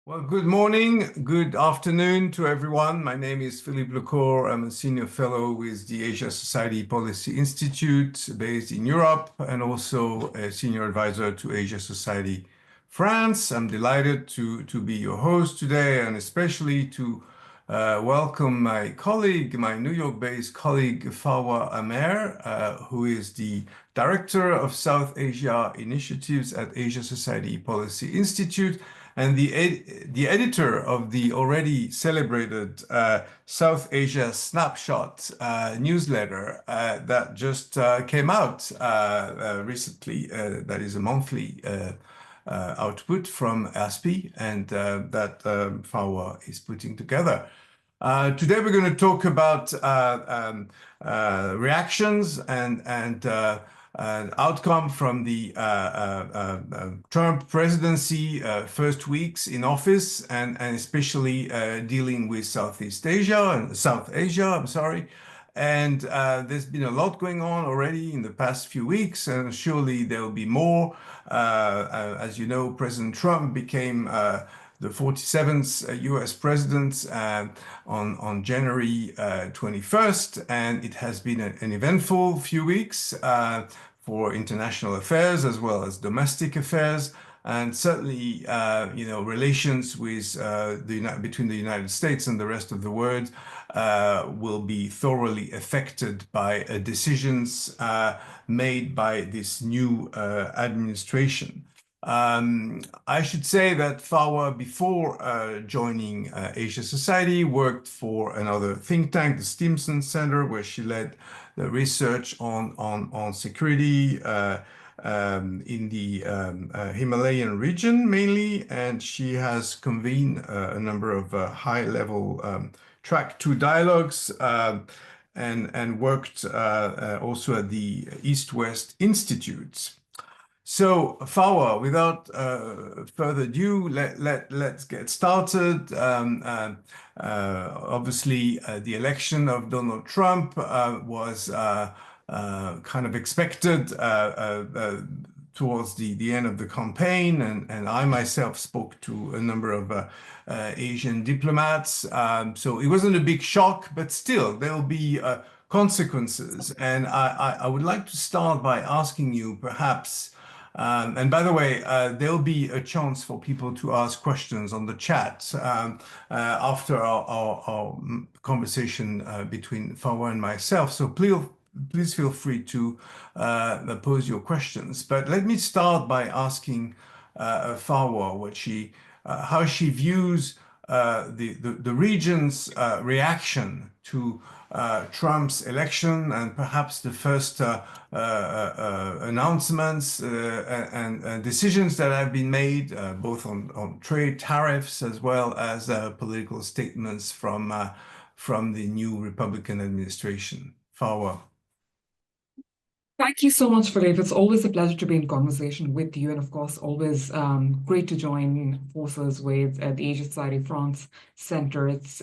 Well, good morning, good afternoon to everyone. My name is Philippe Le Corre. I'm a senior fellow with the Asia Society Policy Institute based in Europe and also a senior advisor to Asia Society France. I'm delighted to be your host today and especially to welcome my colleague, my New York-based colleague, Farwa Aamer, who is the Director of South Asia Initiatives at Asia Society Policy Institute and the editor of the already celebrated South Asia Snapshot newsletter that just came out recently. That is a monthly output from ASPI, and that Farwa is putting together. Today we're going to talk about reactions and outcome from the Trump presidency first weeks in office, and especially dealing with South Asia, I'm sorry. And there's been a lot going on already in the past few weeks, and surely there will be more. As you know, President Trump became the 47th US president on January 21st, and it has been an eventful few weeks for international affairs as well as domestic affairs. And certainly, relations with between the United States and the rest of the world will be thoroughly affected by decisions made by this new administration. I should say that Farwa, before joining Asia Society, worked for another think tank, the Stimson Center, where she led the research on security in the Himalayan region mainly, and she has convened a number of high-level track 2 dialogues and worked also at the East-West Institutes. So, Farwa, without further ado, let's get started. Obviously, the election of Donald Trump was kind of expected towards the end of the campaign, and I myself spoke to a number of Asian diplomats. So it wasn't a big shock, but still, there'll be consequences. And I would like to start by asking you, perhaps, and by the way, there'll be a chance for people to ask questions on the chat after our conversation between Farwa and myself. So please feel free to pose your questions. But let me start by asking Farwa how she views the region's reaction to Trump's election and perhaps the first announcements and decisions that have been made both on trade tariffs as well as political statements from the new Republican administration. Farwa. Thank you so much, Philippe. It's always a pleasure to be in conversation with you, and of course, always great to join forces with the Asia Society France Center. It's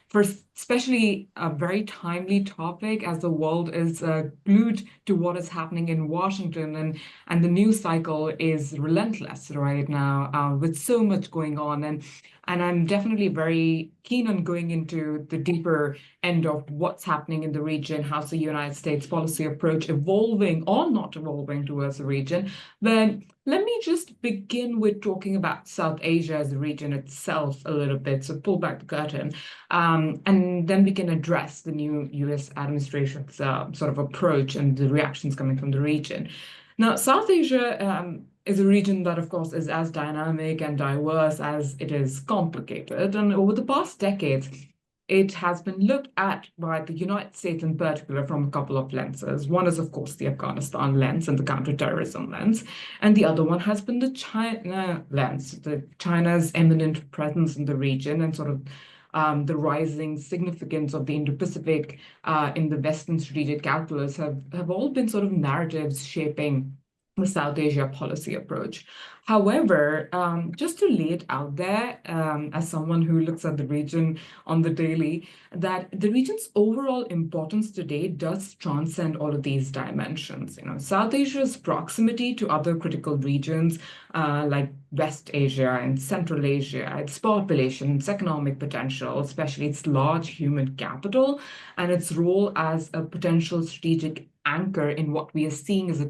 for especially a very timely topic as the world is glued to what is happening in Washington, and the news cycle is relentless right now with so much going on. And I'm definitely very keen on going into the deeper end of what's happening in the region, how's the United States policy approach evolving or not evolving towards the region. But let me just begin with talking about South Asia as a region itself a little bit, so pull back the curtain, and then we can address the new US administration's sort of approach and the reactions coming from the region. Now, South Asia is a region that, of course, is as dynamic and diverse as it is complicated. And over the past decades, it has been looked at by the United States in particular from a couple of lenses. One is, of course, the Afghanistan lens and the counterterrorism lens. And the other one has been the China lens, China's eminent presence in the region and sort of the rising significance of the Indo-Pacific in the Western strategic calculus have all been sort of narratives shaping the South Asia policy approach. However, just to lay it out there, as someone who looks at the region on the daily, that the region's overall importance today does transcend all of these dimensions. South Asia's proximity to other critical regions like West Asia and Central Asia, its population, its economic potential, especially its large human capital, and its role as a potential strategic anchor in what we are seeing as a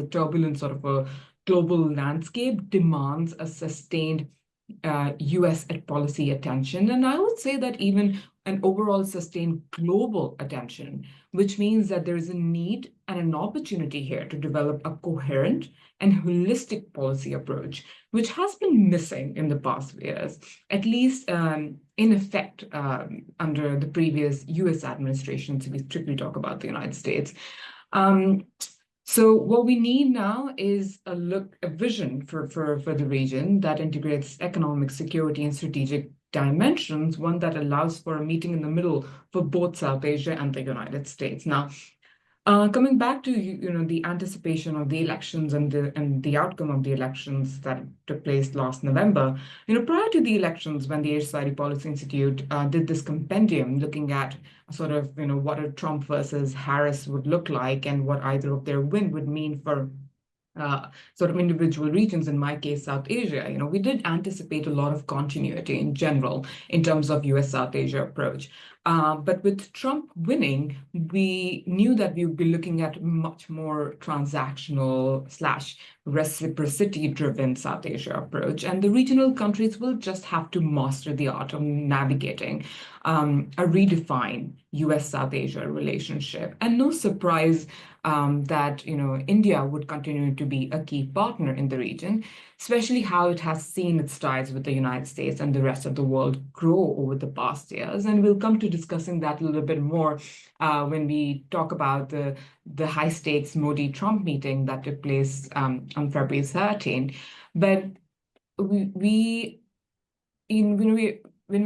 turbulent sort of a global landscape demands a sustained US policy attention. And I would say that even an overall sustained global attention, which means that there is a need and an opportunity here to develop a coherent and holistic policy approach, which has been missing in the past years, at least in effect under the previous US administrations, if we strictly talk about the United States. So what we need now is a vision for the region that integrates economic security and strategic dimensions, one that allows for a meeting in the middle for both South Asia and the United States. Now, coming back to the anticipation of the elections and the outcome of the elections that took place last November, prior to the elections, when the Asia Society Policy Institute did this compendium looking at sort of what a Trump versus Harris would look like and what either of their win would mean for sort of individual regions, in my case, South Asia, we did anticipate a lot of continuity in general in terms of US-South Asia approach. But with Trump winning, we knew that we would be looking at much more transactional / reciprocity-driven South Asia approach. And the regional countries will just have to master the art of navigating a redefined US-South Asia relationship. And no surprise that India would continue to be a key partner in the region, especially how it has seen its ties with the United States and the rest of the world grow over the past years. And we'll come to discussing that a little bit more when we talk about the high-stakes Modi-Trump meeting that took place on February 13th. But when we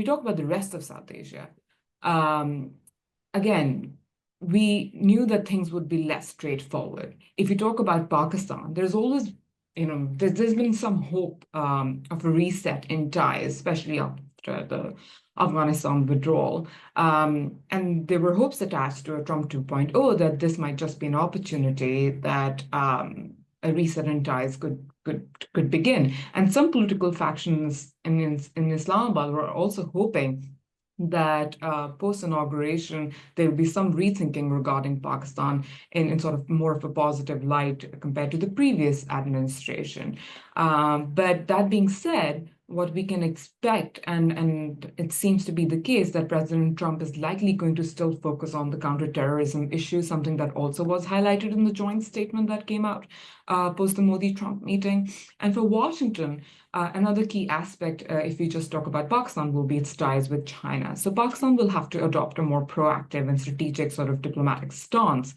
talk about the rest of South Asia, again, we knew that things would be less straightforward. If you talk about Pakistan, there's always, there's been some hope of a reset in ties, especially after the Afghanistan withdrawal. And there were hopes attached to a Trump 2.0 that this might just be an opportunity that a reset in ties could begin. And some political factions in Islamabad were also hoping that post-inauguration, there will be some rethinking regarding Pakistan in sort of more of a positive light compared to the previous administration. But that being said, what we can expect, and it seems to be the case, that President Trump is likely going to still focus on the counterterrorism issue, something that also was highlighted in the joint statement that came out post the Modi-Trump meeting. And for Washington, another key aspect, if we just talk about Pakistan, will be its ties with China. So Pakistan will have to adopt a more proactive and strategic sort of diplomatic stance,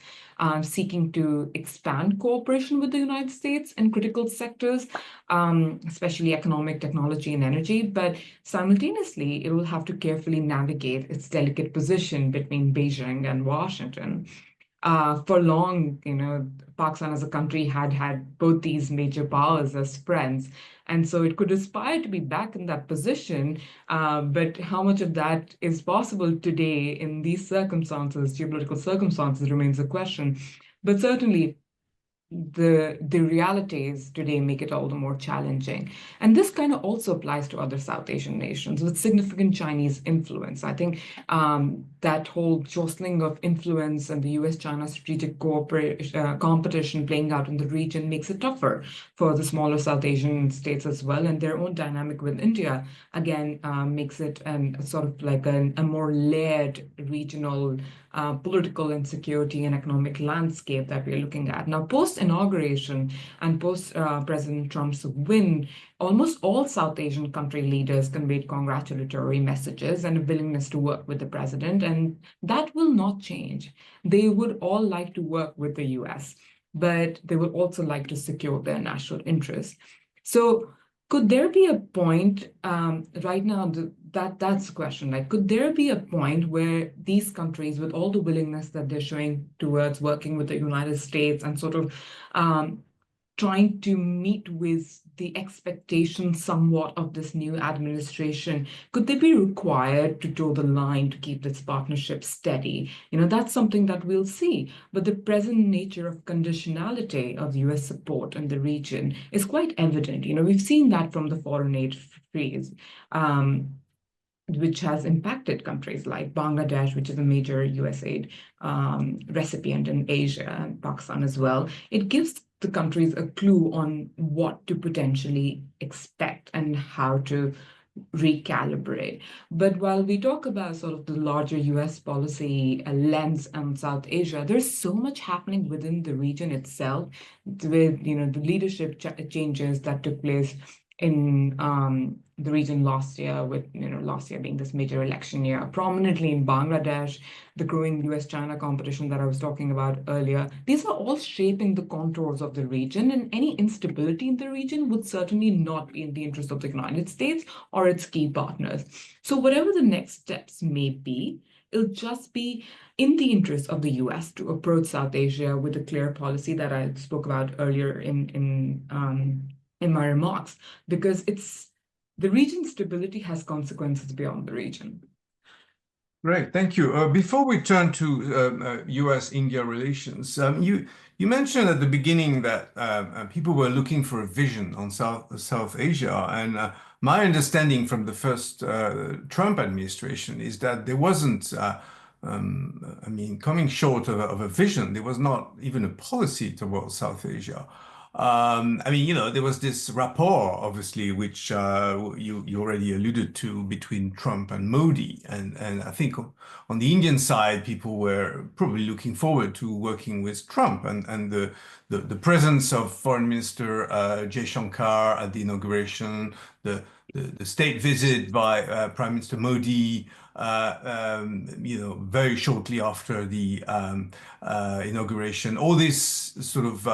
seeking to expand cooperation with the United States in critical sectors, especially economic, technology, and energy. But simultaneously, it will have to carefully navigate its delicate position between Beijing and Washington. For long, Pakistan as a country had both these major powers as friends. And so it could aspire to be back in that position. But how much of that is possible today in these circumstances, geopolitical circumstances, remains a question. But certainly, the realities today make it all the more challenging. And this kind of also applies to other South Asian nations with significant Chinese influence. I think that whole jostling of influence and the US-China strategic competition playing out in the region makes it tougher for the smaller South Asian states as well. And their own dynamic with India, again, makes it sort of like a more layered regional political insecurity and economic landscape that we're looking at. Now, post-inauguration and post-President Trump's win, almost all South Asian country leaders conveyed congratulatory messages and a willingness to work with the president, and that will not change. They would all like to work with the US, but they would also like to secure their national interests. So could there be a point right now, that's the question, like, could there be a point where these countries, with all the willingness that they're showing towards working with the United States and sort of trying to meet with the expectations somewhat of this new administration? Could they be required to toe the line to keep this partnership steady? That's something that we'll see. But the present nature of conditionality of US support in the region is quite evident. We've seen that from the foreign aid freeze. Which has impacted countries like Bangladesh, which is a major USAID recipient in Asia, and Pakistan as well. It gives the countries a clue on what to potentially expect and how to recalibrate. But while we talk about sort of the larger US policy lens on South Asia, there's so much happening within the region itself with, the leadership changes that took place in the region last year, with last year being this major election year, prominently in Bangladesh, the growing US-China competition that I was talking about earlier. These are all shaping the contours of the region, and any instability in the region would certainly not be in the interest of the United States or its key partners. So whatever the next steps may be, it'll just be in the interest of the US to approach South Asia with a clear policy that I spoke about earlier in my remarks, because the region's stability has consequences beyond the region. Great, thank you. Before we turn to US-India relations, you mentioned at the beginning that people were looking for a vision on South Asia, and my understanding from the first Trump administration is that there wasn't, coming short of a vision, there was not even a policy towards South Asia. There was this rapport, obviously, which you already alluded to, between Trump and Modi. And I think on the Indian side, people were probably looking forward to working with Trump, and the presence of Foreign Minister Jaishankar at the inauguration, the state visit by Prime Minister Modi, very shortly after the inauguration, all this sort of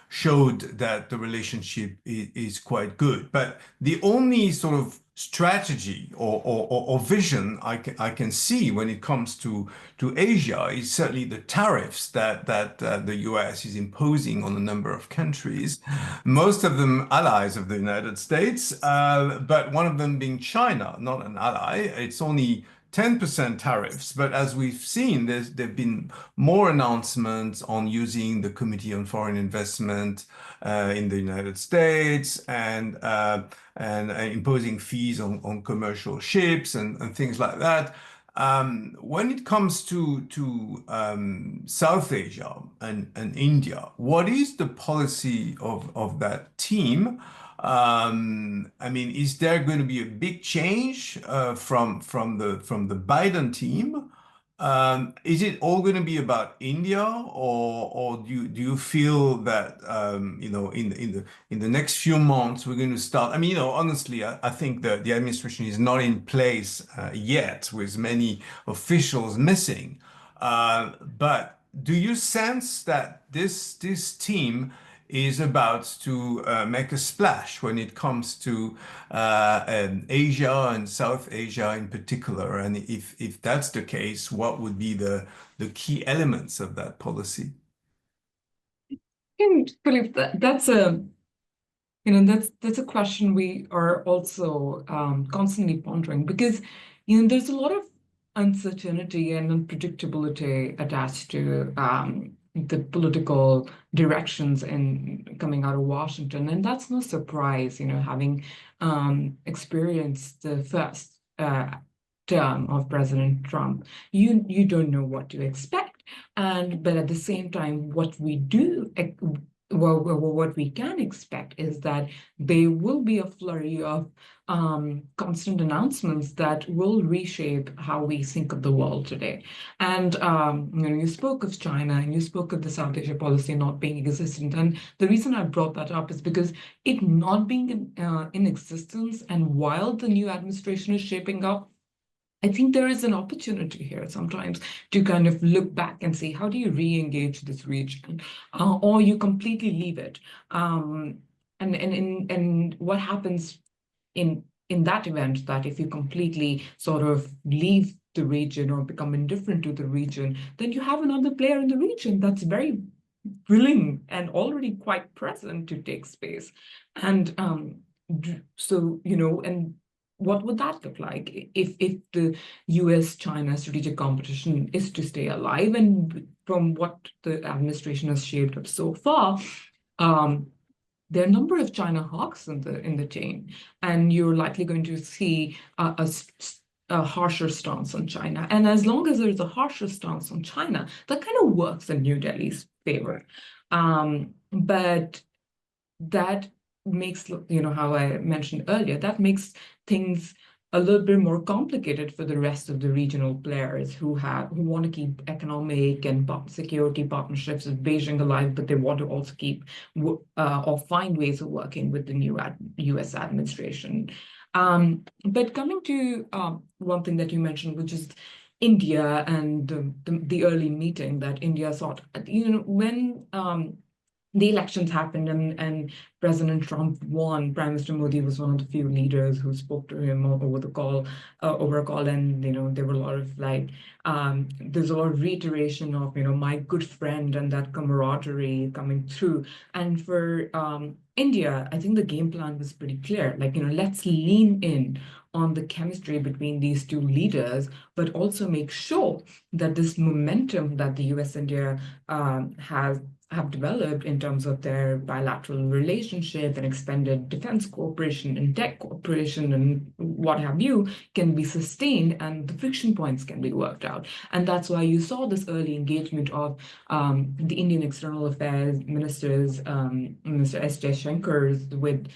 showed that the relationship is quite good. But the only sort of strategy or vision I can see when it comes to Asia is certainly the tariffs that the US is imposing on a number of countries, most of them allies of the United States, but one of them being China, not an ally. It's only 10% tariffs, but as we've seen, there've been more announcements on using the Committee on Foreign Investment in the United States, and imposing fees on commercial ships and things like that. When it comes to South Asia and India, what is the policy of that team? Is there going to be a big change from the Biden team? Is it all going to be about India, or do you feel that in the next few months we're going to start? Honestly, I think the administration is not in place yet, with many officials missing. But do you sense that this team is about to make a splash when it comes to Asia and South Asia in particular? And if that's the case, what would be the key elements of that policy? And Philippe, that's a question we are also constantly pondering, because there's a lot of uncertainty and unpredictability attached to the political directions coming out of Washington, and that's no surprise. Having experienced the first term of President Trump, you don't know what to expect, but at the same time, what we can expect is that there will be a flurry of constant announcements that will reshape how we think of the world today. And you spoke of China, and you spoke of the South Asia policy not being existent. And the reason I brought that up is because it not being in existence, and while the new administration is shaping up, I think there is an opportunity here sometimes to kind of look back and say, how do you re-engage this region, or you completely leave it? And what happens in that event, that if you completely sort of leave the region or become indifferent to the region, then you have another player in the region that's very willing and already quite present to take space. And so, and what would that look like if the US-China strategic competition is to stay alive? And from what the administration has shaped up so far, um, there are a number of China hawks in the chain, and you're likely going to see a harsher stance on China. And as long as there's a harsher stance on China, that kind of works in New Delhi's favor. But that makes, how I mentioned earlier, that makes things a little bit more complicated for the rest of the regional players who want to keep economic and security partnerships with Beijing alive, but they want to also keep or find ways of working with the new US administration. But coming to one thing that you mentioned, which is India and the early meeting that India sought, when the elections happened and President Trump won, Prime Minister Modi was one of the few leaders who spoke to him over a call, and there were a lot of there's a lot of reiteration of my good friend and that camaraderie coming through. And for India, I think the game plan was pretty clear. Let's lean in on the chemistry between these two leaders, but also make sure that this momentum that the US-India have developed in terms of their bilateral relationship and expanded defense cooperation and tech cooperation and what have you can be sustained, and the friction points can be worked out. And that's why you saw this early engagement of the Indian External Affairs ministers, Mr. S. Jaishankar, with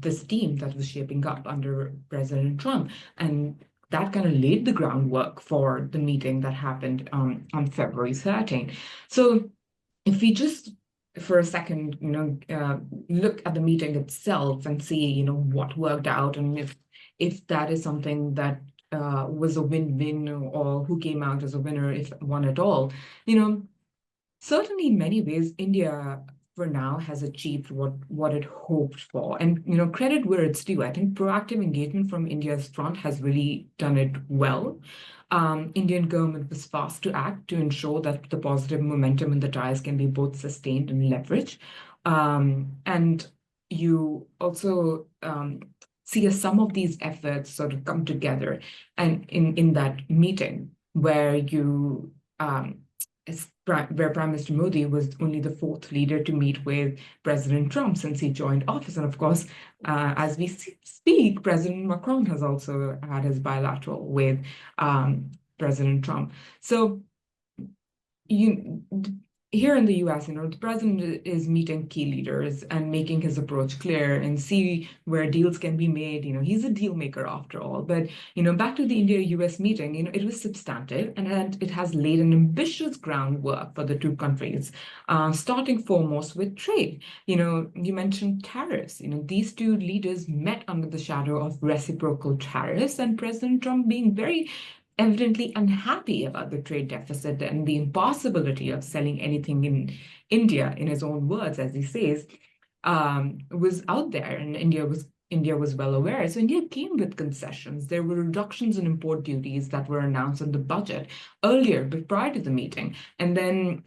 this team that was shaping up under President Trump. And that kind of laid the groundwork for the meeting that happened on February 13th. So if we just for a second, look at the meeting itself and see, what worked out, and if that is something that was a win-win, or who came out as a winner, if one at all, certainly in many ways, India for now has achieved what it hoped for. And credit where it's due. I think proactive engagement from India's front has really done it well. Indian government was fast to act to ensure that the positive momentum in the ties can be both sustained and leveraged. And you also see some of these efforts sort of come together, and in that meeting where where Prime Minister Modi was only the fourth leader to meet with President Trump since he joined office. And of course, as we speak, President Macron has also had his bilateral with President Trump. So here in the US, the president is meeting key leaders and making his approach clear and see where deals can be made. He's a deal maker after all. But, back to the India-US meeting, it was substantive, and it has laid an ambitious groundwork for the two countries, starting foremost with trade. You mentioned tariffs. These two leaders met under the shadow of reciprocal tariffs, and President Trump being very evidently unhappy about the trade deficit and the impossibility of selling anything in India, in his own words, as he says, was out there, and India was well aware. So India came with concessions. There were reductions in import duties that were announced in the budget earlier, but prior to the meeting. And then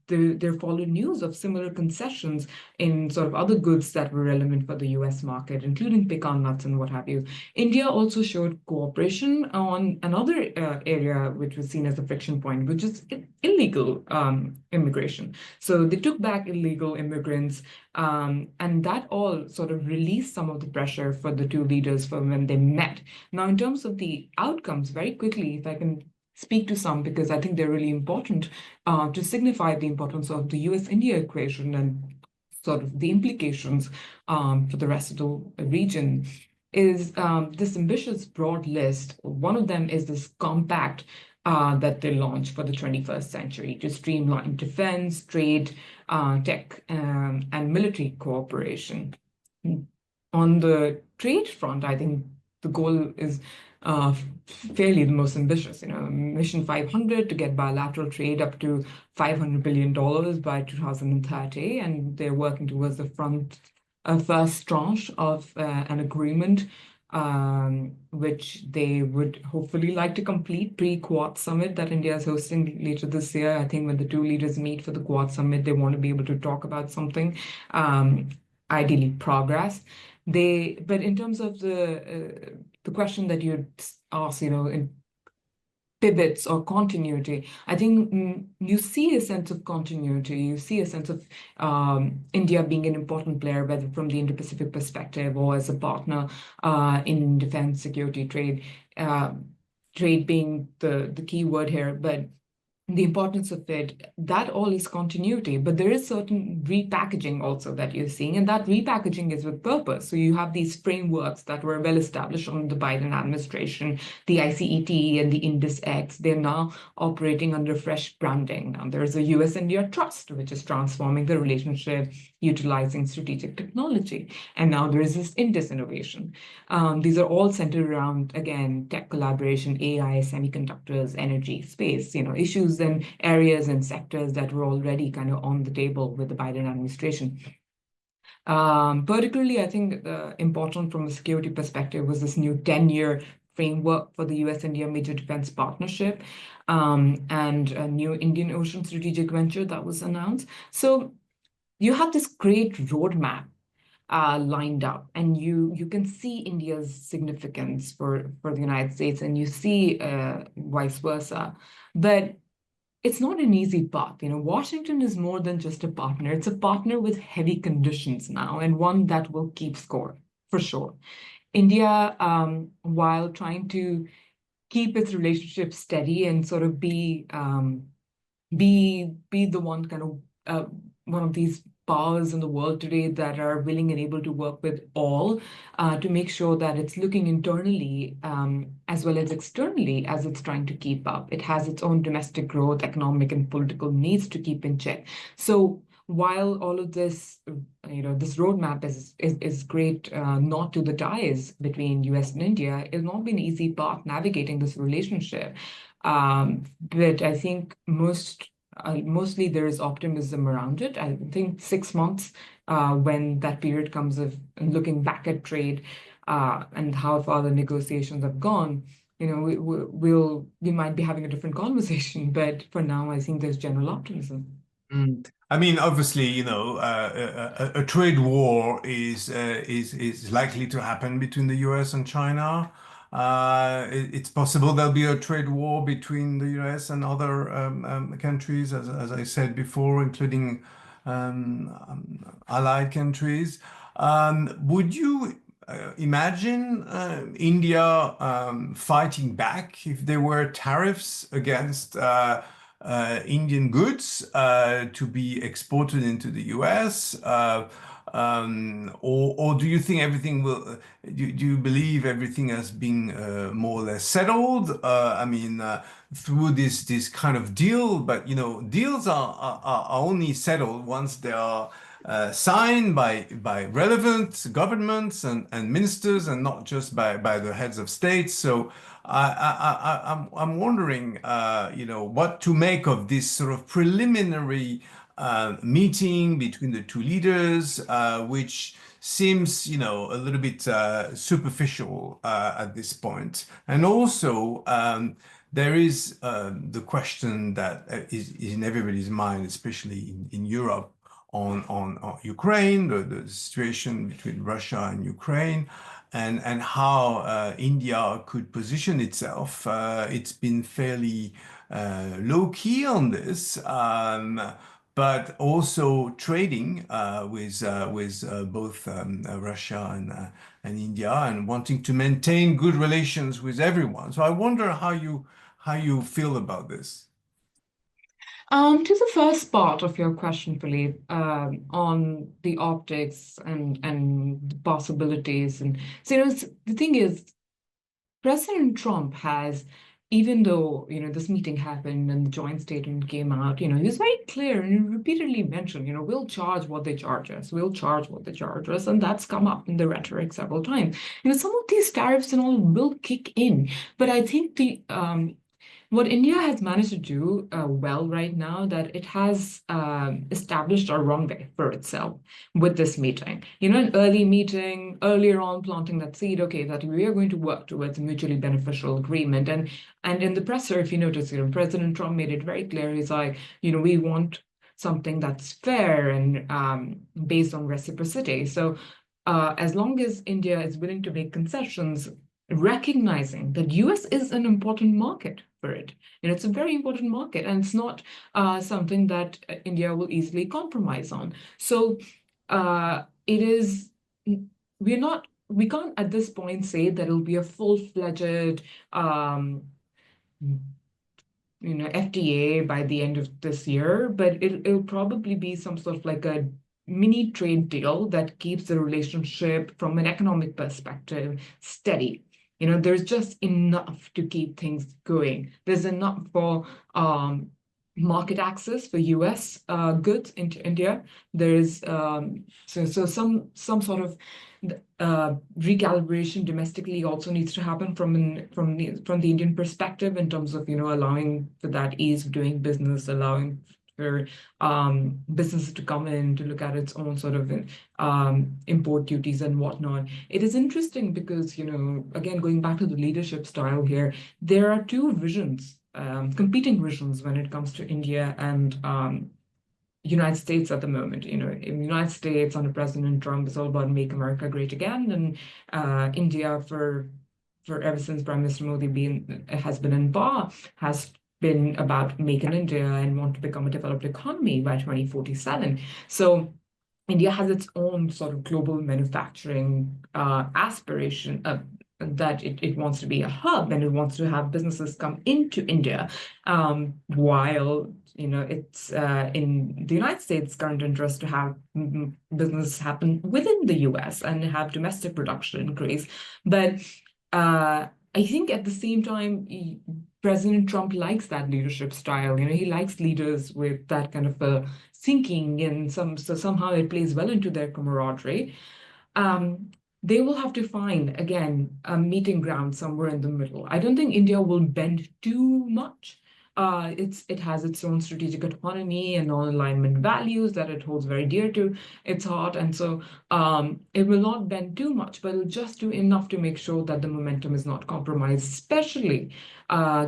there followed news of similar concessions in sort of other goods that were relevant for the US market, including pecan nuts and what have you. India also showed cooperation on another area which was seen as a friction point, which is illegal immigration. So they took back illegal immigrants, and that all sort of released some of the pressure for the two leaders for when they met. Now, in terms of the outcomes, very quickly, if I can speak to some, because I think they're really important to signify the importance of the US-India equation and sort of the implications for the rest of the region, is this ambitious broad list. One of them is this compact that they launched for the 21st century to streamline defense, trade, tech, and military cooperation. On the trade front, I think the goal is fairly the most ambitious, Mission 500 to get bilateral trade up to $500 billion by 2030, and they're working towards the first tranche of an agreement which they would hopefully like to complete pre-Quad summit that India is hosting later this year. I think when the two leaders meet for the Quad summit, they want to be able to talk about something, ideally progress. But in terms of the question that you asked, in pivots or continuity, I think you see a sense of continuity. You see a sense of India being an important player, whether from the Indo-Pacific perspective or as a partner in defense, security, trade. Trade being the key word here, but the importance of it, that all is continuity. But there is certain repackaging also that you're seeing, and that repackaging is with purpose. So you have these frameworks that were well established under the Biden administration, the ICET and the Indus X. They're now operating under fresh branding. Now there's a US-India Trust, which is transforming the relationship, utilizing strategic technology. And now there is this Indus innovation. These are all centered around, again, tech collaboration, AI, semiconductors, energy, space, issues and areas and sectors that were already kind of on the table with the Biden administration. Particularly, I think important from a security perspective was this new 10-year framework for the US-India Major Defense Partnership and a new Indian Ocean Strategic Venture that was announced. So you have this great roadmap lined up, and you can see India's significance for the United States, and you see vice versa. But it's not an easy path. Washington is more than just a partner. It's a partner with heavy conditions now, and one that will keep score for sure. India, while trying to keep its relationship steady and sort of be the one kind of one of these powers in the world today that are willing and able to work with all to make sure that it's looking internally as well as externally as it's trying to keep up. It has its own domestic growth, economic and political needs to keep in check. So while all of this, this roadmap is great, not to the ties between US and India, it's not been an easy path navigating this relationship. But I think mostly there is optimism around it. I think 6 months, when that period comes of looking back at trade and how far the negotiations have gone, we might be having a different conversation. But for now, I think there's general optimism. I mean, obviously, a trade war is likely to happen between the US and China. It's possible there'll be a trade war between the US and other countries, as I said before, including allied countries. Would you imagine India fighting back if there were tariffs against Indian goods to be exported into the US? Or do you think everything will, do you believe everything has been more or less settled? I mean, through this kind of deal, but deals are only settled once they are signed by relevant governments and ministers and not just by the heads of states. So I'm wondering, what to make of this sort of preliminary meeting between the two leaders, which seems, a little bit superficial at this point. And also, there is the question that is in everybody's mind, especially in Europe, on Ukraine, the situation between Russia and Ukraine, and how India could position itself. It's been fairly low key on this, but also trading with both Russia and India, and wanting to maintain good relations with everyone. So I wonder how you feel about this. To the first part of your question, Philippe, on the optics and the possibilities, and so the thing is, President Trump has, even though this meeting happened and the joint statement came out, he was very clear and he repeatedly mentioned, we'll charge what they charge us, we'll charge what they charge us, and that's come up in the rhetoric several times. Some of these tariffs and all will kick in, but I think What India has managed to do well right now, that it has established a runway for itself with this meeting. An early meeting, earlier on planting that seed, okay, that we are going to work towards a mutually beneficial agreement. And in the presser, if you notice, President Trump made it very clear. He's like, we want something that's fair and based on reciprocity. So as long as India is willing to make concessions, recognizing that US is an important market for it. It's a very important market, and it's not something that India will easily compromise on. So it is, we can't at this point say that it'll be a full-fledged FTA by the end of this year, but it'll probably be some sort of like a mini trade deal that keeps the relationship from an economic perspective steady. There's just enough to keep things going. There's enough for market access for US goods into India. There's so some sort of recalibration domestically also needs to happen from the Indian perspective in terms of allowing for that ease of doing business, allowing for businesses to come in to look at its own sort of import duties and whatnot. It is interesting because again, going back to the leadership style here, there are two visions, competing visions when it comes to India and United States at the moment. In the United States under President Trump, it's all about make America great again, and India for ever since Prime Minister Modi has been in power has been about make in India and want to become a developed economy by 2047. So India has its own sort of global manufacturing aspiration that it wants to be a hub, and it wants to have businesses come into India, while it's in the United States' current interest to have business happen within the US and have domestic production increase. But I think at the same time, President Trump likes that leadership style. He likes leaders with that kind of a thinking, and so somehow it plays well into their camaraderie. They will have to find, again, a meeting ground somewhere in the middle. I don't think India will bend too much. It has its own strategic autonomy and non-alignment values that it holds very dear to its heart, and so it will not bend too much, but it'll just do enough to make sure that the momentum is not compromised, especially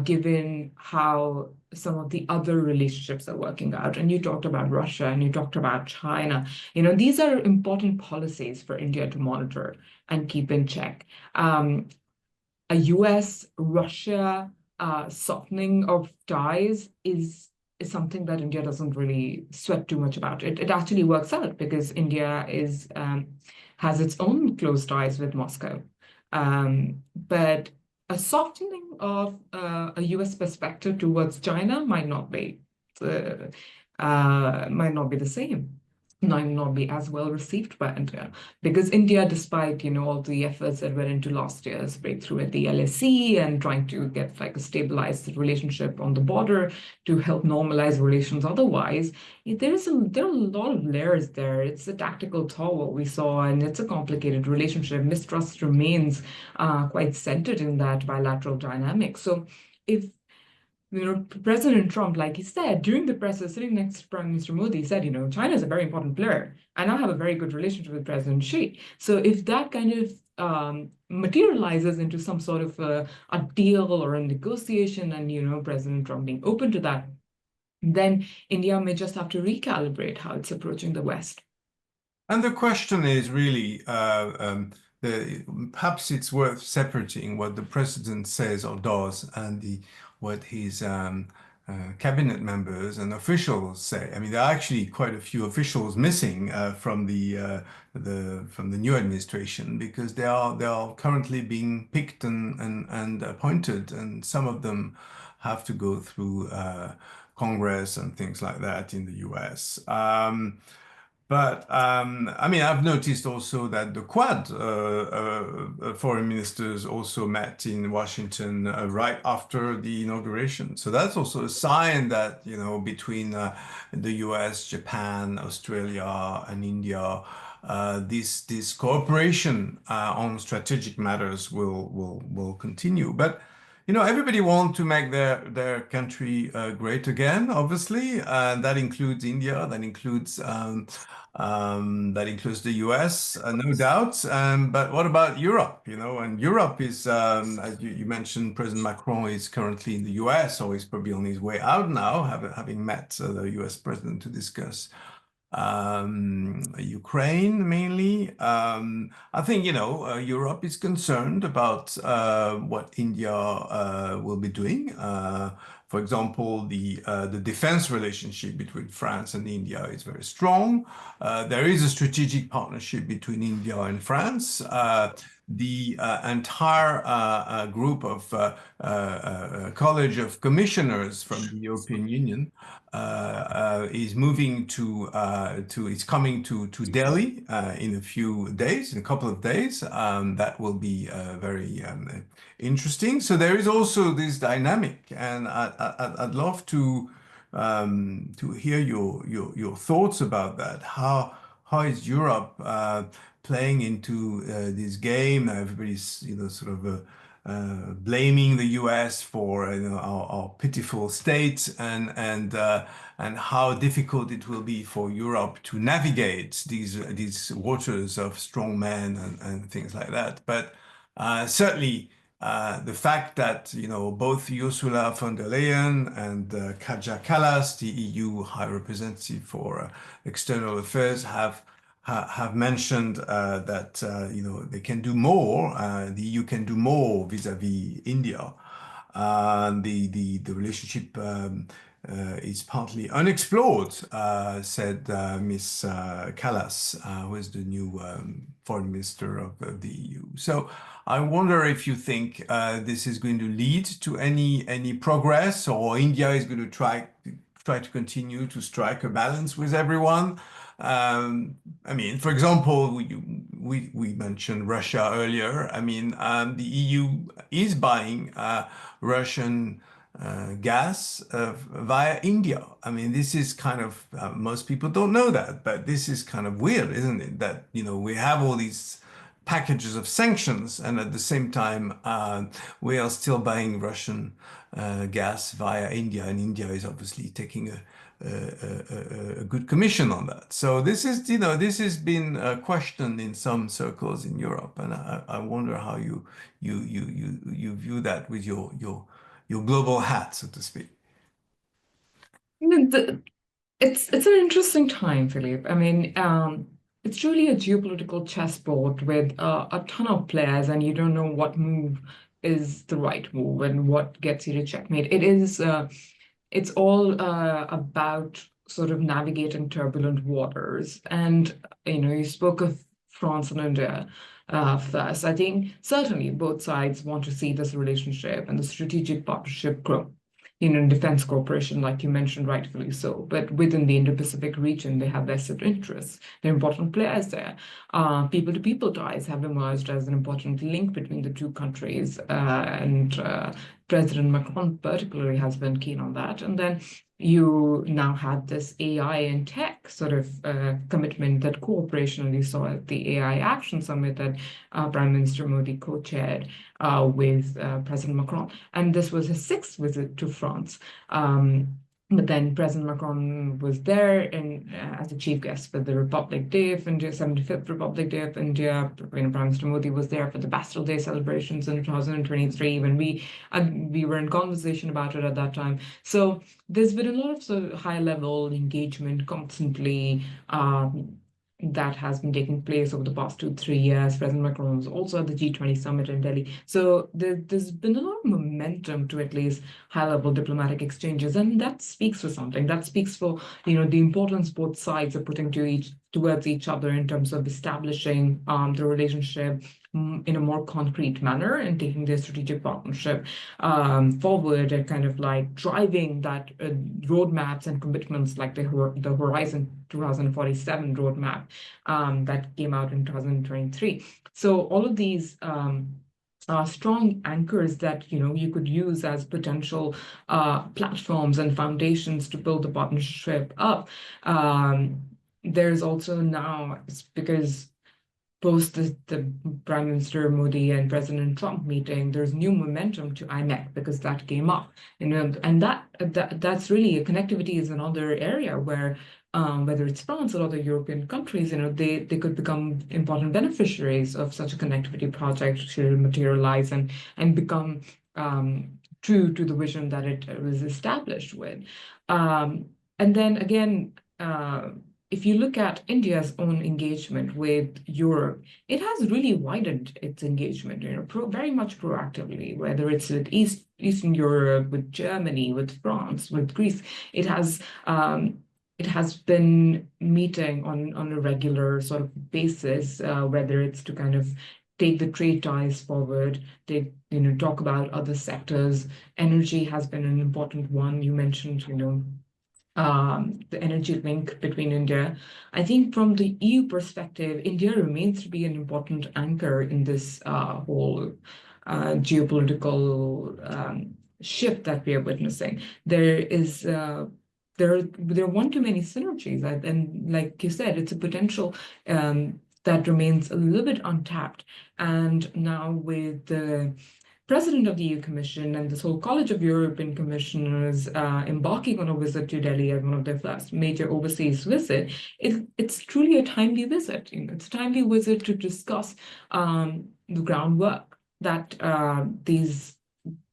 given how some of the other relationships are working out. And you talked about Russia and you talked about China. These are important policies for India to monitor and keep in check. A US-Russia softening of ties is something that India doesn't really sweat too much about. It actually works out because India has its own close ties with Moscow. But a softening of a US perspective towards China might not be the same, might not be as well received by India, because India, despite all the efforts that went into last year's breakthrough at the LSE and trying to get like a stabilized relationship on the border to help normalize relations otherwise, there are a lot of layers there. It's a tactical tower we saw, and it's a complicated relationship. Mistrust remains quite centered in that bilateral dynamic. So if President Trump, like he said, during the press, sitting next to Prime Minister Modi, said, China is a very important player. And I have a very good relationship with President Xi. So if that kind of materializes into some sort of a deal or a negotiation, and, President Trump being open to that, then India may just have to recalibrate how it's approaching the West. And the question is really, perhaps it's worth separating what the president says or does and what his cabinet members and officials say. I mean, there are actually quite a few officials missing from the new administration because they are currently being picked and appointed, and some of them have to go through Congress and things like that in the US. But I mean, I've noticed also that the Quad foreign ministers also met in Washington right after the inauguration. So that's also a sign that, between the US, Japan, Australia, and India, this cooperation on strategic matters will continue. But everybody wants to make their country great again, obviously, and that includes India, that includes the US, no doubt. But what about Europe? And Europe is, as you mentioned, President Macron is currently in the US, or he's probably on his way out now, having met the US president to discuss Ukraine mainly. I think, Europe is concerned about what India will be doing. For example, the defense relationship between France and India is very strong. There is a strategic partnership between India and France. The entire group of College of Commissioners from the European Union is moving is coming to Delhi in a few days, in a couple of days. That will be very interesting. So there is also this dynamic, and I'd love to hear your thoughts about that. How is Europe playing into this game? Everybody's sort of blaming the US for our pitiful state, and how difficult it will be for Europe to navigate these waters of strong men and things like that. But certainly the fact that both Ursula von der Leyen and Kaja Kallas, the EU High Representative for External Affairs, have mentioned that they can do more. The EU can do more vis-à-vis India. The relationship is partly unexplored, said Ms. Callas, who is the new foreign minister of the EU. So I wonder if you think this is going to lead to any progress, or India is going to try to continue to strike a balance with everyone. I mean, for example, we mentioned Russia earlier. I mean, the EU is buying Russian gas via India. I mean, this is kind of most people don't know that, but this is kind of weird, isn't it? That we have all these packages of sanctions, and at the same time we are still buying Russian gas via India, and India is obviously taking a good commission on that. So this has been questioned in some circles in Europe, and I wonder how you view that with your global hat, so to speak. It's an interesting time, Philippe. I mean, it's truly a geopolitical chessboard with a ton of players, and you don't know what move is the right move and what gets you to checkmate. It's all about sort of navigating turbulent waters. And you spoke of France and India first. I think certainly both sides want to see this relationship and the strategic partnership grow. Defense cooperation, like you mentioned, rightfully so. But within the Indo-Pacific region, they have vested interests. They're important players there. People-to-people ties have emerged as an important link between the two countries, and President Macron particularly has been keen on that. And then you now have this AI and tech sort of commitment, that cooperation, and you saw at the AI Action Summit that Prime Minister Modi co-chaired with President Macron. And this was his sixth visit to France. But then President Macron was there as a chief guest for the Republic Day of India, 75th Republic Day of India. Prime Minister Modi was there for the Bastille Day celebrations in 2023 when we were in conversation about it at that time. So there's been a lot of sort of high-level engagement constantly that has been taking place over the past 2-3 years. President Macron was also at the G20 summit in Delhi. So there's been a lot of momentum to at least high-level diplomatic exchanges, and that speaks for something. That speaks for the importance both sides are putting towards each other in terms of establishing the relationship in a more concrete manner and taking their strategic partnership forward, and kind of like driving that roadmaps and commitments like the Horizon 2047 roadmap that came out in 2023. So all of these strong anchors that you could use as potential platforms and foundations to build the partnership up. There's also now, because post the Prime Minister Modi and President Trump meeting, there's new momentum to IMEC because that came up, and that's really connectivity is another area where whether it's France or other European countries, they could become important beneficiaries of such a connectivity project should materialize and become true to the vision that it was established with. And then again, if you look at India's own engagement with Europe, it has really widened its engagement, very much proactively, whether it's with Eastern Europe, with Germany, with France, with Greece. It has been meeting on a regular sort of basis, whether it's to kind of take the trade ties forward, talk about other sectors. Energy has been an important one. You mentioned, the energy link between India. I think from the EU perspective, India remains to be an important anchor in this whole geopolitical shift that we are witnessing. There are one too many synergies, and like you said, it's a potential that remains a little bit untapped. And now with the President of the EU Commission and this whole College of European Commissioners embarking on a visit to Delhi as one of their first major overseas visit, it's truly a timely visit. It's a timely visit to discuss the groundwork that these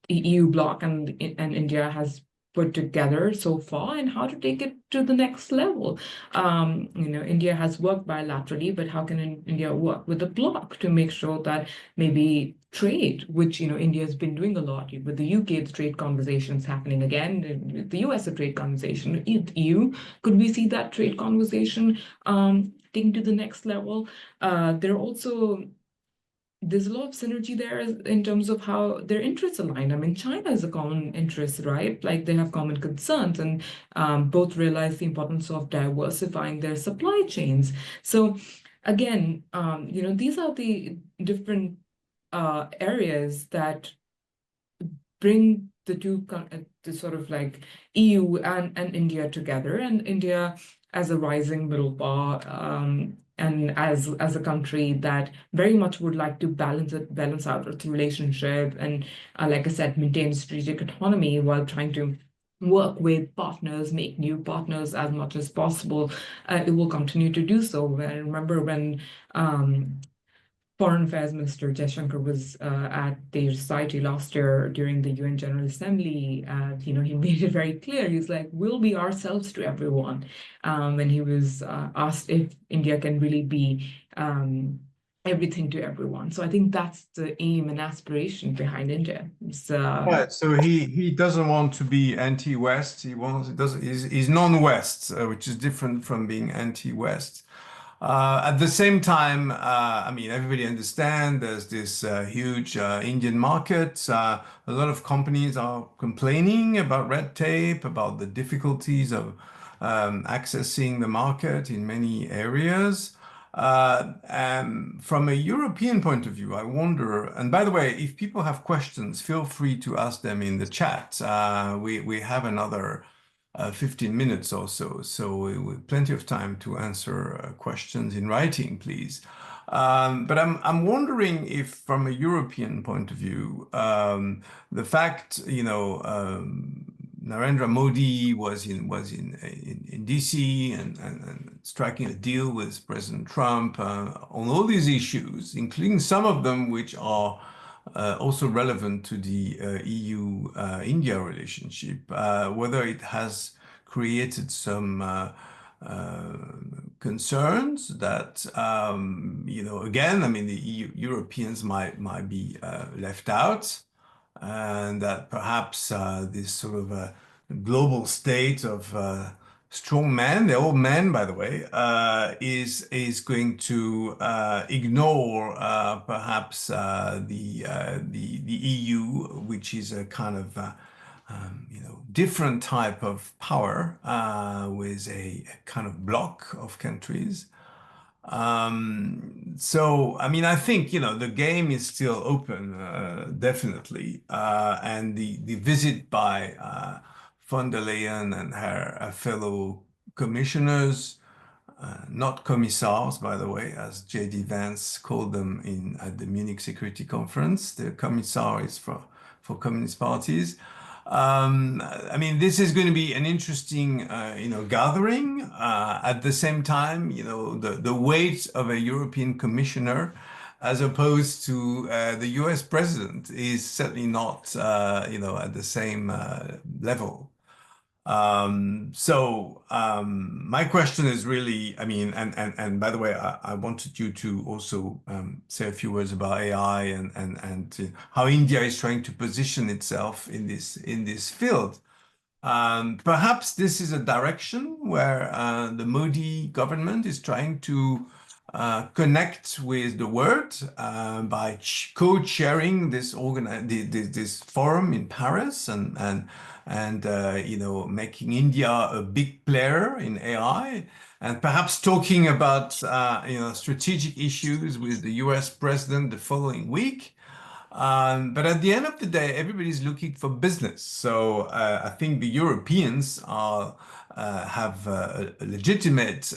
EU bloc and India has put together so far and how to take it to the next level. India has worked bilaterally, but how can India work with the bloc to make sure that maybe trade, which India has been doing a lot with the UK, the trade conversations happening again, with the US, the trade conversation, EU, could we see that trade conversation taken to the next level? There's a lot of synergy there in terms of how their interests align. I mean, China is a common interest, right? Like they have common concerns and both realize the importance of diversifying their supply chains. So again, these are the different areas that bring the two the sort of like EU and India together, and India as a rising middle power, and as a country that very much would like to balance out its relationship, and like I said, maintain strategic autonomy while trying to work with partners, make new partners as much as possible. It will continue to do so. I remember when Foreign Affairs Minister Jaishankar was at the Society last year during the UN General Assembly. He made it very clear. He's like, "We'll be ourselves to everyone." When he was asked if India can really be everything to everyone. So I think that's the aim and aspiration behind India. Right. So he doesn't want to be anti-West. He's non-West, which is different from being anti-West. At the same time, I mean, everybody understands there's this huge Indian market. A lot of companies are complaining about red tape, about the difficulties of accessing the market in many areas. And from a European point of view, I wonder, and by the way, if people have questions, feel free to ask them in the chat. We have another 15 minutes or so, with plenty of time to answer questions in writing, please. But I'm wondering if, from a European point of view, the fact, Narendra Modi was in DC and striking a deal with President Trump on all these issues, including some of them which are also relevant to the EU-India relationship, whether it has created some concerns that, again, I mean, the Europeans might be left out, and that perhaps this sort of global state of strong men, they're all men, by the way, is going to ignore perhaps the EU, which is a kind of different type of power with a kind of bloc of countries. So, I mean, I think, the game is still open, definitely. And the visit by von der Leyen and her fellow commissioners not commissars, by the way, as J.D. Vance called them at the Munich Security Conference. The commissar is for communist parties. I mean, this is going to be an interesting, gathering. At the same time, the weight of a European commissioner, as opposed to the U.S. president, is certainly not, at the same level. My question is really, I mean, and by the way, I wanted you to also say a few words about AI and how India is trying to position itself in this field. Perhaps this is a direction where the Modi government is trying to connect with the world by co-chairing this forum in Paris and making India a big player in AI and perhaps talking about strategic issues with the US president the following week. But at the end of the day, everybody's looking for business. So I think the Europeans have a legitimate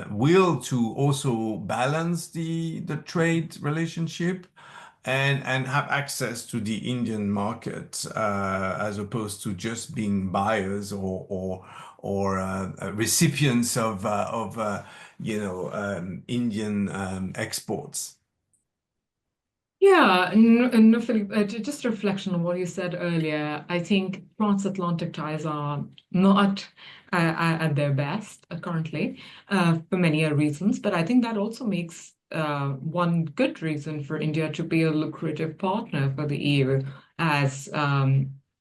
will to also balance the trade relationship and have access to the Indian market as opposed to just being buyers or recipients of Indian exports. Yeah, no, Philippe, just a reflection on what you said earlier. I think transatlantic ties are not at their best currently for many reasons, but I think that also makes one good reason for India to be a lucrative partner for the EU as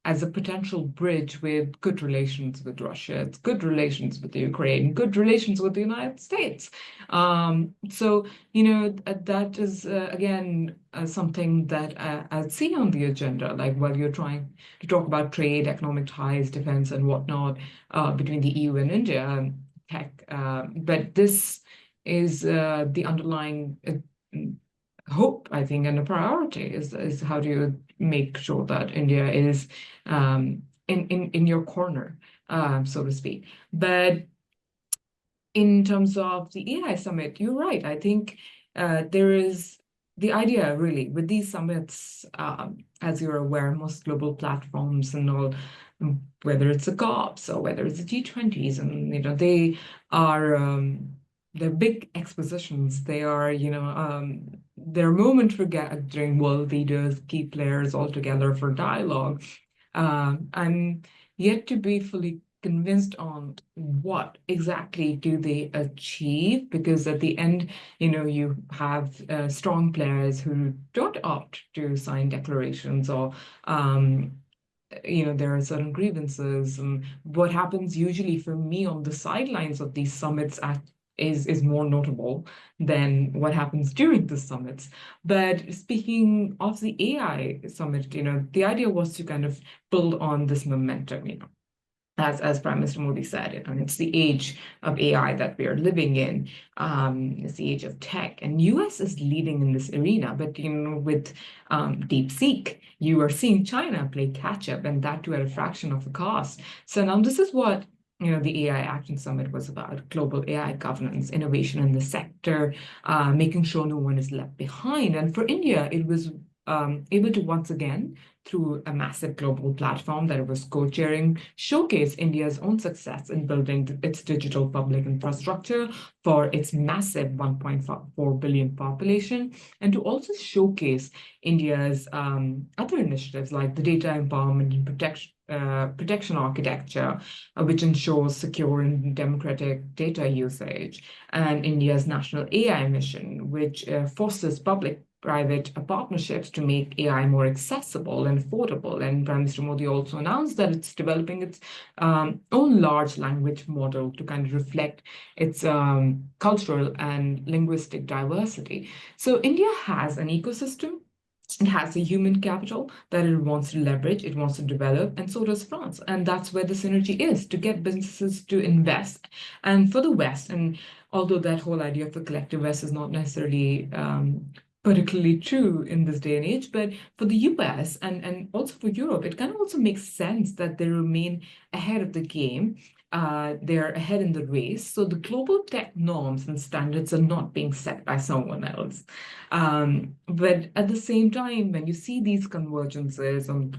as a potential bridge with good relations with Russia, it's good relations with the Ukraine, good relations with the United States. That is again something that I'd see on the agenda, like while you're trying to talk about trade, economic ties, defense, and whatnot between the EU and India, tech. But this is the underlying hope, I think, and a priority is how do you make sure that India is in your corner, so to speak. But in terms of the AI summit, you're right. I think there is the idea really with these summits, as you're aware, most global platforms and all, whether it's a COPs or whether it's the G20s, and they are they're big expositions. They are, they're a moment for gathering world leaders, key players all together for dialogue. I'm yet to be fully convinced on what exactly do they achieve, because at the end, you have strong players who don't opt to sign declarations or there are certain grievances, and what happens usually for me on the sidelines of these summits is more notable than what happens during the summits. But speaking of the AI summit, the idea was to kind of build on this momentum, as Prime Minister Modi said, it's the age of AI that we are living in. It's the age of tech, and US is leading in this arena. But with DeepSeek, you are seeing China play catch up, and that too at a fraction of the cost. So now this is what the AI Action Summit was about: global AI governance, innovation in the sector, making sure no one is left behind. And for India, it was able to once again, through a massive global platform that it was co-chairing, showcase India's own success in building its digital public infrastructure for its massive 1.4 billion population, and to also showcase India's other initiatives like the data empowerment and protection architecture, which ensures secure and democratic data usage, and India's national AI mission, which fosters public-private partnerships to make AI more accessible and affordable. And Prime Minister Modi also announced that it's developing its own large language model to kind of reflect its cultural and linguistic diversity. So India has an ecosystem. It has a human capital that it wants to leverage, it wants to develop, and so does France. And that's where the synergy is, to get businesses to invest. And for the West, and although that whole idea of the collective West is not necessarily particularly true in this day and age, but for the US and also for Europe, it kind of also makes sense that they remain ahead of the game they're ahead in the race. So the global tech norms and standards are not being set by someone else. But at the same time, when you see these convergences on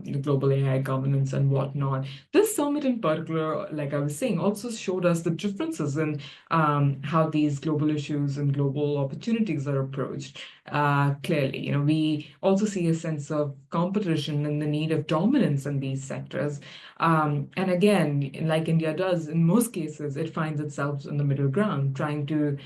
the global AI governance and whatnot, this summit in particular, like I was saying, also showed us the differences in how these global issues and global opportunities are approached. Clearly, we also see a sense of competition and the need of dominance in these sectors. And again, like India does, in most cases, it finds itself in the middle ground, trying to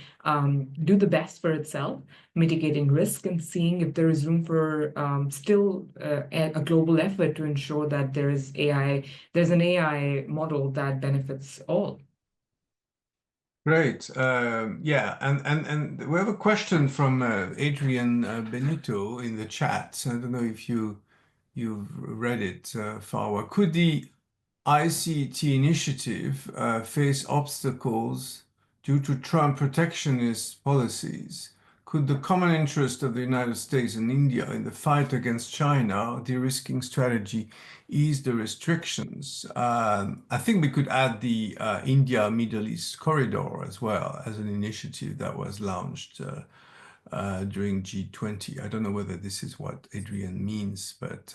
do the best for itself, mitigating risk, and seeing if there is room for still a global effort to ensure that there's an AI model that benefits all. Great. Yeah, and we have a question from Adrian Benito in the chat. I don't know if you've read it, Farwa. Could the ICT initiative face obstacles due to Trump protectionist policies? Could the common interest of the United States and India in the fight against China, de-risking strategy, ease the restrictions? I think we could add the India-Middle East corridor as well as an initiative that was launched during G20. I don't know whether this is what Adrian means, but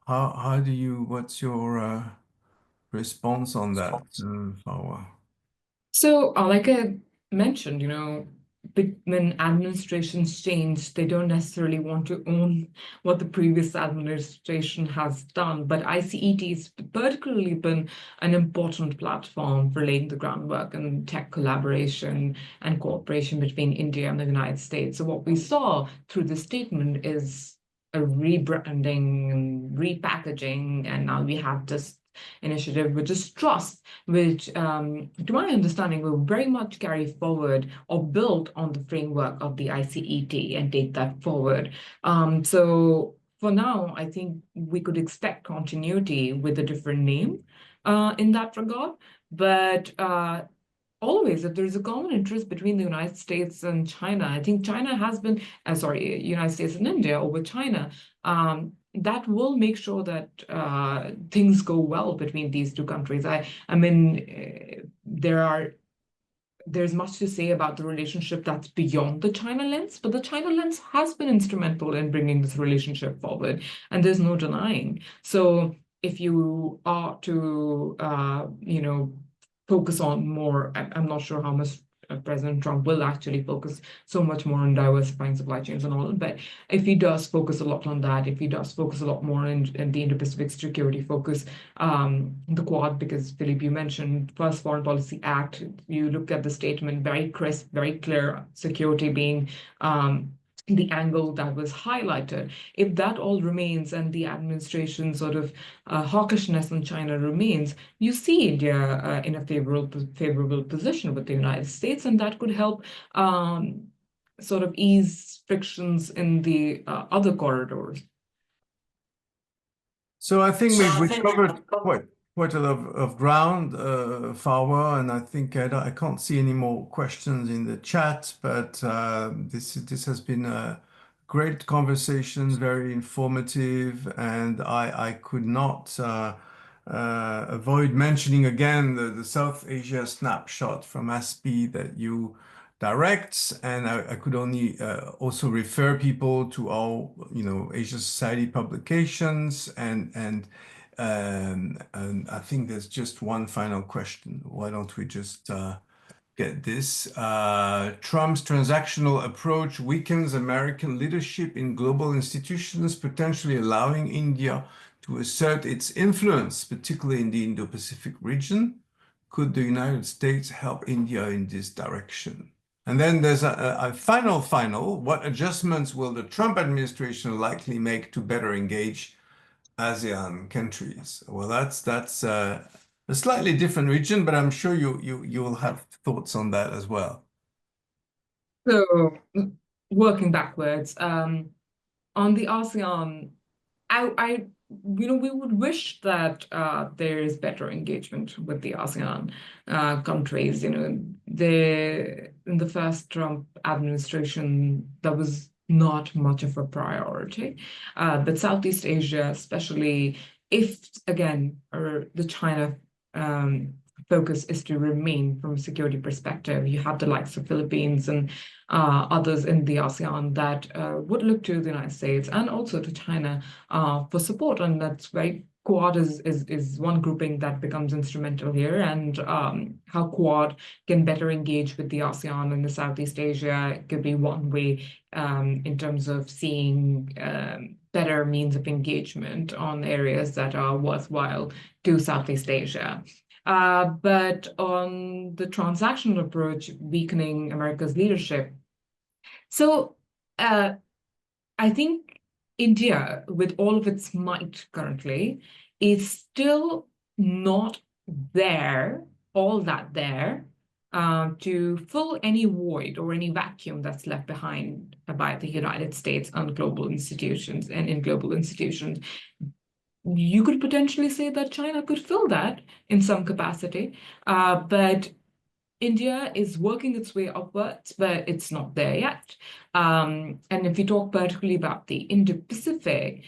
what's your response on that, Farwa? So, like I mentioned, when administrations change, they don't necessarily want to own what the previous administration has done. But ICET has particularly been an important platform for laying the groundwork and tech collaboration and cooperation between India and the United States. So, what we saw through this statement is a rebranding and repackaging, and now we have this initiative, which is trust, which, to my understanding, will very much carry forward or build on the framework of the ICET and take that forward. So for now, I think we could expect continuity with a different name in that regard. But always, if there's a common interest between the United States and China, I think China has been, United States and India over China, that will make sure that things go well between these two countries. I mean, there's much to say about the relationship that's beyond the China lens, but the China lens has been instrumental in bringing this relationship forward, and there's no denying. So if you are to, focus on more, I'm not sure how much President Trump will actually focus so much more on diversifying supply chains and all, but if he does focus a lot on that, if he does focus a lot more in the Indo-Pacific security focus, the Quad, because Philippe, you mentioned first Foreign Policy Act, you look at the statement, very crisp, very clear, security being the angle that was highlighted. If that all remains and the administration sort of hawkishness on China remains, you see India in a favorable position with the United States, and that could help sort of ease frictions in the other corridors. So I think we've covered quite a lot of ground, Farwa, and I think I can't see any more questions in the chat, but this has been a great conversation, very informative, and I could not avoid mentioning again the South Asia snapshot from ASPI that you direct, and I could only also refer people to our Asia Society publications, and I think there's just one final question. Why don't we just get this? Trump's transactional approach weakens American leadership in global institutions, potentially allowing India to assert its influence, particularly in the Indo-Pacific region. Could the United States help India in this direction? And then there's a final. What adjustments will the Trump administration likely make to better engage ASEAN countries? Well, that's a slightly different region, but I'm sure you'll have thoughts on that as well. So, working backwards, on the ASEAN, we would wish that there is better engagement with the ASEAN countries. In the first Trump administration, that was not much of a priority. But Southeast Asia, especially if, again, the China focus is to remain from a security perspective. You have the likes of Philippines and others in the ASEAN that would look to the United States and also to China for support, and that's very Quad is one grouping that becomes instrumental here, and how Quad can better engage with the ASEAN and the Southeast Asia could be one way in terms of seeing better means of engagement on areas that are worthwhile to Southeast Asia. But on the transactional approach, weakening America's leadership. So I think India, with all of its might currently, is still not there, all that there, to fill any void or any vacuum that's left behind by the United States on global institutions and in global institutions. You could potentially say that China could fill that in some capacity, but India is working its way upwards, but it's not there yet. And if you talk particularly about the Indo-Pacific,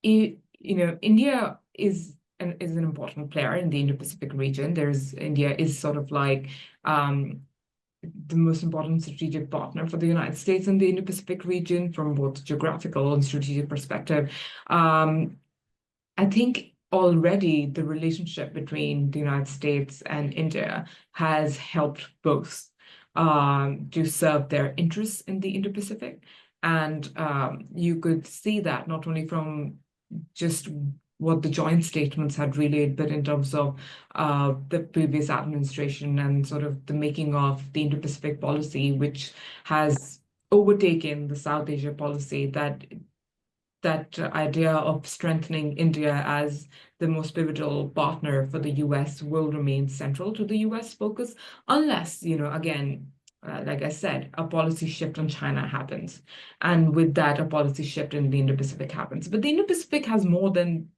India is an important player in the Indo-Pacific region. India is sort of like the most important strategic partner for the United States in the Indo-Pacific region from both geographical and strategic perspective. I think already the relationship between the United States and India has helped both to serve their interests in the Indo-Pacific. And you could see that not only from just what the joint statements had relayed, but in terms of the previous administration and sort of the making of the Indo-Pacific policy, which has overtaken the South Asia policy, that idea of strengthening India as the most pivotal partner for the US will remain central to the US focus, unless, again, like I said, a policy shift on China happens. And with that, a policy shift in the Indo-Pacific happens. But the Indo-Pacific has more than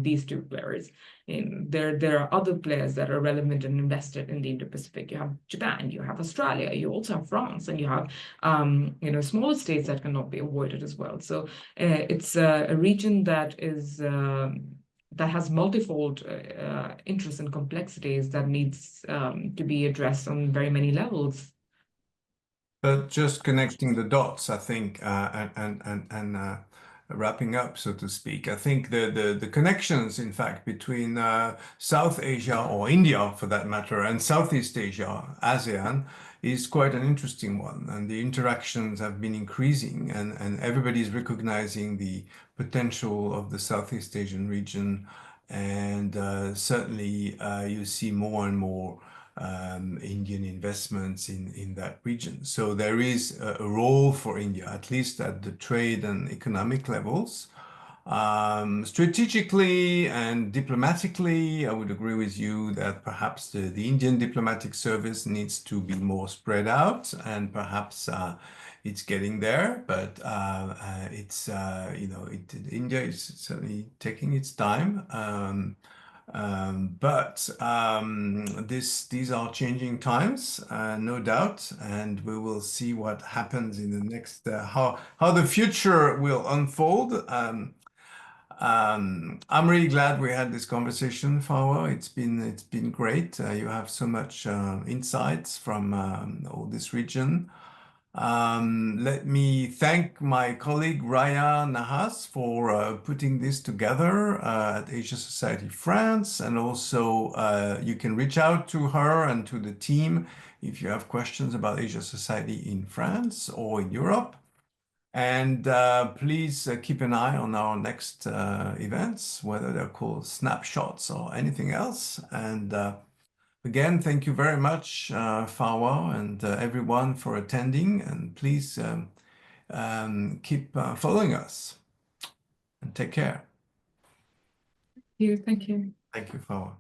these two players. There are other players that are relevant and invested in the Indo-Pacific. You have Japan, you have Australia, you also have France, and you have smaller states that cannot be avoided as well. So it's a region that has multifold interests and complexities that needs to be addressed on very many levels. But just connecting the dots, I think, and wrapping up, so to speak, I think the connections, in fact, between South Asia or India, for that matter, and Southeast Asia, ASEAN, is quite an interesting one. And the interactions have been increasing, and everybody's recognizing the potential of the Southeast Asian region. And certainly, you see more and more Indian investments in that region. So there is a role for India, at least at the trade and economic levels. Strategically and diplomatically, I would agree with you that perhaps the Indian diplomatic service needs to be more spread out, and perhaps it's getting there, but India is certainly taking its time. These are changing times, no doubt, and we will see what happens in the next, how the future will unfold. I'm really glad we had this conversation, Farwa. It's been great. You have so much insights from all this region. Let me thank my colleague Raya Nahas for putting this together at Asia Society France, and also you can reach out to her and to the team if you have questions about Asia Society in France or in Europe. And please keep an eye on our next events, whether they're called snapshots or anything else. And again, thank you very much, Farwa, and everyone for attending. And please keep following us and take care. Thank you. Thank you, Farwa.